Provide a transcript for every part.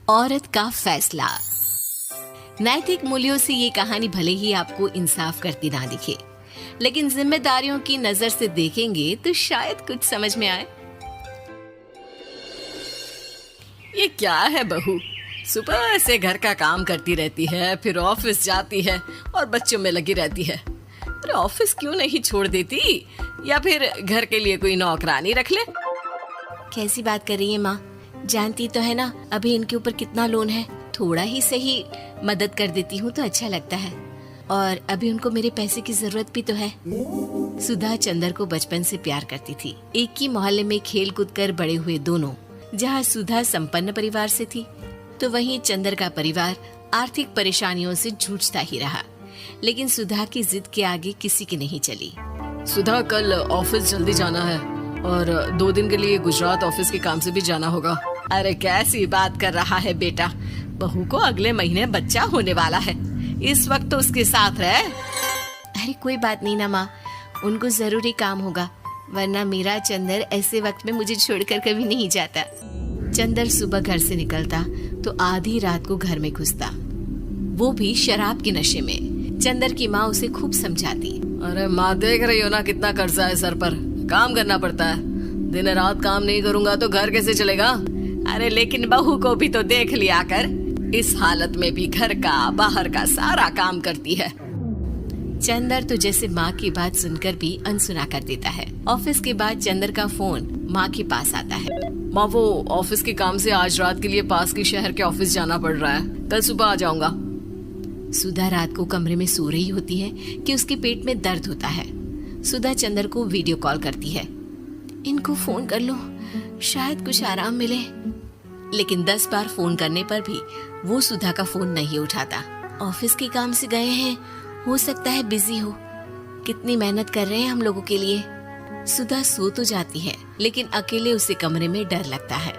औरत का फैसला। नैतिक मूल्यों से ये कहानी भले ही आपको इंसाफ करती ना दिखे, लेकिन जिम्मेदारियों की नजर से देखेंगे तो शायद कुछ समझ में आए। ये क्या है बहू, सुबह से घर का काम करती रहती है, फिर ऑफिस जाती है और बच्चों में लगी रहती है। अरे ऑफिस क्यों नहीं छोड़ देती, या फिर घर के लिए कोई नौकरानी रख ले। कैसी बात कर रही है माँ? जानती तो है ना अभी इनके ऊपर कितना लोन है। थोड़ा ही सही मदद कर देती हूँ तो अच्छा लगता है, और अभी उनको मेरे पैसे की जरूरत भी तो है। सुधा चंदर को बचपन से प्यार करती थी। एक ही मोहल्ले में खेल कूद कर बड़े हुए दोनों। जहाँ सुधा संपन्न परिवार से थी तो वहीं चंदर का परिवार आर्थिक परेशानियों से जूझता ही रहा। लेकिन सुधा की जिद के आगे किसी की नहीं चली। सुधा, कल ऑफिस जल्दी जाना है और 2 दिन के लिए गुजरात ऑफिस के काम से भी जाना होगा। अरे कैसी बात कर रहा है बेटा, बहू को अगले महीने बच्चा होने वाला है, इस वक्त तो उसके साथ रहे। अरे कोई बात नहीं ना माँ, उनको जरूरी काम होगा, वरना मेरा चंदर ऐसे वक्त में मुझे छोड़कर कभी नहीं जाता। चंदर सुबह घर से निकलता तो आधी रात को घर में घुसता, वो भी शराब के नशे में। चंदर की माँ उसे खूब समझाती। अरे माँ, देख रही हो ना कितना कर्जा है सर पर, काम करना पड़ता है। दिन रात काम नहीं करूँगा तो घर कैसे चलेगा। अरे लेकिन बहू को भी तो देख लिया कर, इस हालत में भी घर का बाहर का सारा काम करती है। चंदर तो जैसे माँ की बात सुनकर भी अनसुना कर देता है। ऑफिस के बाद चंदर का फोन माँ के पास आता है। माँ, वो ऑफिस के काम से आज रात के लिए पास के शहर के ऑफिस जाना पड़ रहा है, कल सुबह आ जाऊंगा। सुधा रात को कमरे में सो रही होती है कि उसके पेट में दर्द होता है। सुधा चंदर को वीडियो कॉल करती है। इनको फोन कर लो, शायद कुछ आराम मिले। लेकिन 10 बार फोन करने पर भी वो सुधा का फोन नहीं उठाता। ऑफिस के काम से गए हैं, हो सकता है बिजी हो। कितनी मेहनत कर रहे हैं हम लोगों के लिए। सुधा सो तो जाती है, लेकिन अकेले उसे कमरे में डर लगता है।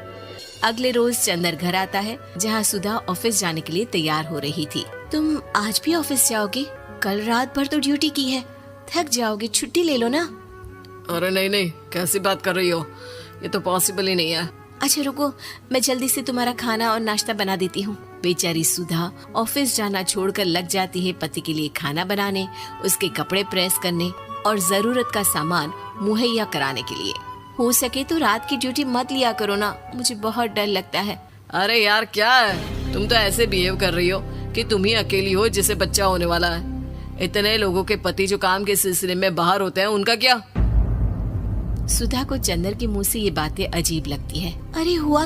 अगले रोज चंदर घर आता है, जहाँ सुधा ऑफिस जाने के लिए तैयार हो रही थी। तुम आज भी ऑफिस जाओगे? कल रात भर तो ड्यूटी की है, थक जाओगे, छुट्टी ले लो ना। अरे नहीं नहीं, कैसी बात कर रही हो, ये तो पॉसिबल ही नहीं है। अच्छा रुको, मैं जल्दी से तुम्हारा खाना और नाश्ता बना देती हूँ। बेचारी सुधा ऑफिस जाना छोड़कर लग जाती है पति के लिए खाना बनाने, उसके कपड़े प्रेस करने और जरूरत का सामान मुहैया कराने के लिए। हो सके तो रात की ड्यूटी मत लिया करो ना, मुझे बहुत डर लगता है। अरे यार क्या है, तुम तो ऐसे बिहेव कर रही हो कि तुम ही अकेली हो जिसे बच्चा होने वाला है। इतने लोगों के पति जो काम के सिलसिले में बाहर होते हैं, उनका क्या? सुधा को चंदर के मुंह से ये बातें अजीब लगती है। अरे हुआ